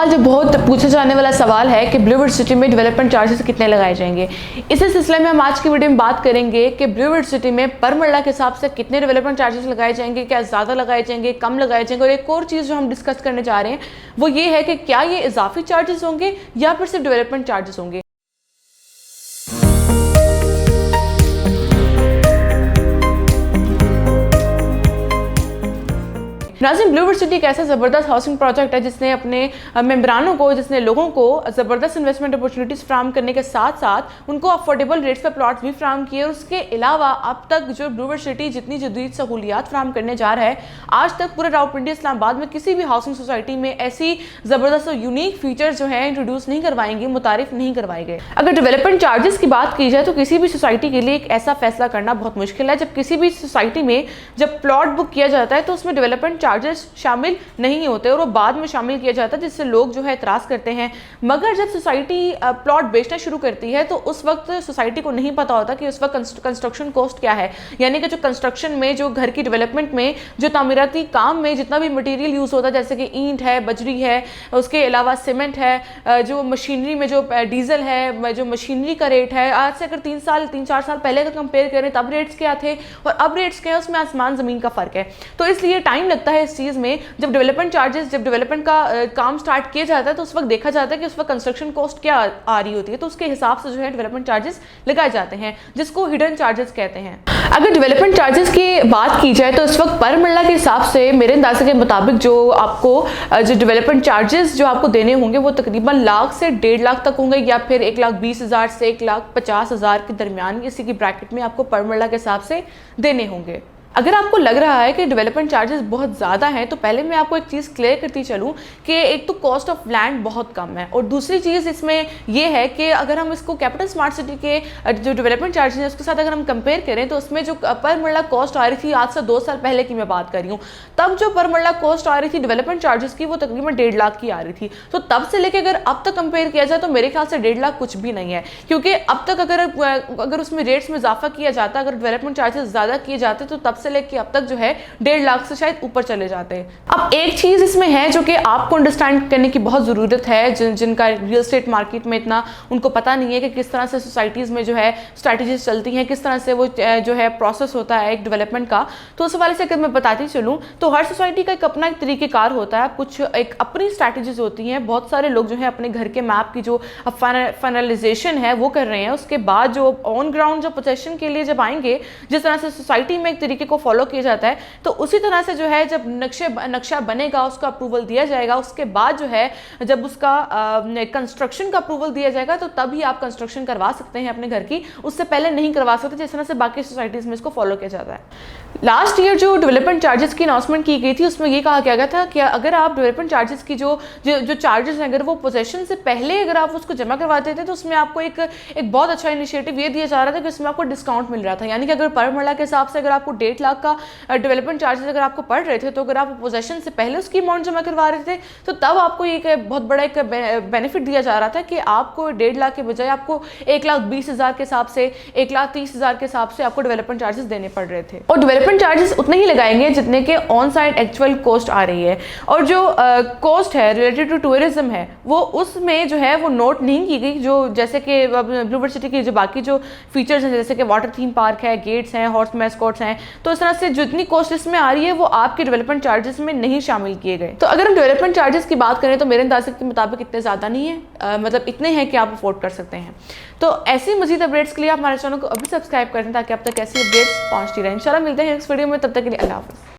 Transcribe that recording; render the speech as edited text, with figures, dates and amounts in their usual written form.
जो बहुत पूछा जाने वाला सवाल है कि ब्लूवर्ड सिटी में डेवलपमेंट चार्जेस कितने लगाए जाएंगे। इसी सिलसिले में हम आज की वीडियो में बात करेंगे कि ब्लूवर्ड सिटी में पर मरला के हिसाब से कितने डेवलपमेंट चार्जेस लगाए जाएंगे, क्या ज़्यादा लगाए जाएंगे, कम लगाए जाएंगे। और एक और चीज़ जो हम डिस्कस करने जा रहे हैं वो ये है कि क्या ये इजाफी चार्जेस होंगे या फिर सिर्फ डेवलपमेंट चार्जेस होंगे। नाज़रीन, ब्लूवर्ड सिटी एक ऐसा ज़बरदस्त हाउसिंग प्रोजेक्ट है जिसने अपने मेंबरानों को, जिसने लोगों को ज़बरदस्त इन्वेस्टमेंट अपॉर्चुनिटीज़ फ्राहम करने के साथ साथ उनको अफोर्डेबल रेट्स पर प्लॉट्स भी फ्राहम किए। और उसके अलावा अब तक जो ब्लूवर्ड सिटी जितनी जदीद सहूलियात फ्राहम करने जा रहा है, आज तक पूरे रावलपिंडी इस्लामाबाद में किसी भी हाउसिंग सोसाइटी में ऐसी ज़बरदस्त और यूनिक फीचर्स जो है इंट्रोड्यूस नहीं करवाएंगे, मुतारिफ नहीं करवाए गए। अगर डेवलपमेंट चार्जेस की बात की जाए तो किसी भी सोसाइटी के लिए एक ऐसा फैसला करना बहुत मुश्किल है। जब किसी भी सोसाइटी में जब प्लॉट बुक किया जाता है तो उसमें डेवलपमेंट चार्जेस शामिल नहीं होते और वो बाद में शामिल किया जाता है, जिससे लोग जो है एतराज़ करते हैं। मगर जब सोसाइटी प्लॉट बेचना शुरू करती है तो उस वक्त सोसाइटी को नहीं पता होता कि उस वक्त कंस्ट्रक्शन कॉस्ट क्या है, यानी कि जो कंस्ट्रक्शन में, जो घर की डेवलपमेंट में, जो तामीराती काम में जितना भी मटेरियल यूज़ होता है, जैसे कि ईंट है, बजरी है, उसके अलावा सीमेंट है, जो मशीनरी में जो डीजल है, जो मशीनरी का रेट है, आज से अगर 3-4 साल पहले का कंपेयर करें तब रेट्स क्या थे और अब रेट्स क्या है, उसमें आसमान ज़मीन का फ़र्क है। तो इसलिए टाइम लगता है इस चीज़ में। जब डेवलपमेंट चार्जेस, जब डेवलपमेंट का काम स्टार्ट किया जाता है तो उस वक्त देखा जाता है कि उस वक्त कंस्ट्रक्शन कॉस्ट क्या आ रही होती है, तो उसके हिसाब से जो है डेवलपमेंट चार्जेस लगाए जाते हैं, जिसको हिडन चार्जेस कहते हैं। अगर डेवलपमेंट चार्जेस की बात की जाए तो इस वक्त पर मरला के हिसाब से मेरे अंदाजे के मुताबिक जो डेवलपमेंट चार्जेस जो आपको देने होंगे वो तकरीबन लाख से 1.5 लाख तक होंगे, या फिर 1,20,000 से 1,50,000 के दरमियान किसी की ब्रैकेट में आपको पर मरला के हिसाब से देने होंगे। अगर आपको लग रहा है कि डेवलपमेंट चार्जेस बहुत ज़्यादा हैं तो पहले मैं आपको एक चीज़ क्लियर करती चलूँ कि एक तो कॉस्ट ऑफ लैंड बहुत कम है, और दूसरी चीज़ इसमें यह है कि अगर हम इसको कैपिटल स्मार्ट सिटी के जो डेवलपमेंट चार्जेस हैं उसके साथ अगर हम कंपेयर करें तो उसमें जो पर मरला कॉस्ट आ रही थी, आज से 2 साल पहले की मैं बात कर रही हूँ, तब जो पर मरला कॉस्ट आ रही थी डेवलपमेंट चार्जेस की वो तकरीबन 1.5 लाख की आ रही थी। तो तब से लेकर अगर अब तक कंपेयर किया जाए तो मेरे ख्याल से 1.5 लाख कुछ भी नहीं है, क्योंकि अब तक अगर उसमें रेट्स में इजाफा किया जाता, अगर डेवलपमेंट चार्जेस ज़्यादा किए जाते तो तब से लेकर अब तक जो है 1.5 लाख से शायद ऊपर चले जाते हैं। अब एक चीज इसमें है जो कि आपको अंडरस्टैंड करने की बहुत ज़रूरत है, जिनका रियल एस्टेट मार्केट में इतना उनको पता नहीं है कि किस तरह से सोसाइटीज़ में जो है स्ट्रैटेजीज चलती हैं, किस तरह से वो जो है प्रोसेस होता है एक डेवलपमेंट का। तो उस हवाले से अगर मैं बताती चलूँ तो हर सोसाइटी का एक अपना एक तरीक़ेकार होता है, कुछ एक अपनी स्ट्रैटेजीज होती हैं। बहुत सारे लोग जो है अपने घर के मैप की जो फाइनलाइजेशन है वो कर रहे हैं, उसके बाद जो ऑन ग्राउंड जो पोजेशन के लिए जब आएंगे, जिस तरह से सोसाइटी में एक तरीके को फॉलो किया जाता है, तो उसी तरह से जो है जब नक्शा बनेगा, उसका अप्रूवल दिया जाएगा, उसके बाद जो है जब उसका कंस्ट्रक्शन का अप्रूवल दिया जाएगा तो तभी आप कंस्ट्रक्शन करवा सकते हैं अपने घर की, उससे पहले नहीं करवा सकते, जिस तरह से बाकी सोसाइटीज में इसको फॉलो किया जाता है। लास्ट ईयर जो डेवलपमेंट चार्जेस की अनाउंसमेंट की गई थी उसमें यह कहा गया था कि अगर आप डेवलपमेंट चार्जेस की जो चार्जेस हैं, अगर वो पोजेशन से पहले अगर आप उसको जमा करवाते थे तो उसमें आपको एक बहुत अच्छा इनिशिएटिव ये दिया जा रहा था कि उसमें आपको डिस्काउंट मिल रहा था। यानी कि अगर पर मरला के हिसाब से अगर आपको 1.5 लाख का डेवलपमेंट चार्जेस अगर आपको पड़ रहे थे तो अगर आप पोजेशन से पहले उसकी अमाउंट जमा करवा रहे थे तो तब आपको एक बहुत बड़ा एक बेनिफिट दिया जा रहा था कि आपको 1.5 लाख के बजाय आपको 1,20,000 के हिसाब से, 1,30,000 के हिसाब से आपको डेवलपमेंट चार्जेस देने पड़ रहे थे। और डेवलपमेंट चार्जेस उतने ही लगाएंगे जितने के ऑन साइट एक्चुअल कॉस्ट आ रही है, और जो कॉस्ट है रिलेटेड टू टूरिज्म है वो उसमें जो है वो नोट नहीं की गई। जो जैसे कि ब्लूवर्ड सिटी की जो बाकी जो फीचर्स हैं, जैसे कि वाटर थीम पार्क है, गेट्स हैं, हॉर्स मैस्कॉट्स हैं, तो इस तरह से जितनी कॉस्ट इसमें आ रही है वो आपके डेवलपमेंट चार्जेस में नहीं शामिल किए गए। तो अगर हम डेवलपमेंट चार्जेस की बात करें तो मेरे अंदाजे के मुताबिक इतने ज़्यादा नहीं है, मतलब इतने हैं कि आप अफोर्ड कर सकते हैं। तो ऐसी मजीद अपडेट्स के लिए आप हमारे चैनल को अभी सब्सक्राइब करें ताकि आप तक ऐसी अपडेट्स पहुंचती रहें। इंशाल्लाह मिलते हैं नेक्स्ट वीडियो में, तब तक के लिए अल्लाह हाफ़िज़।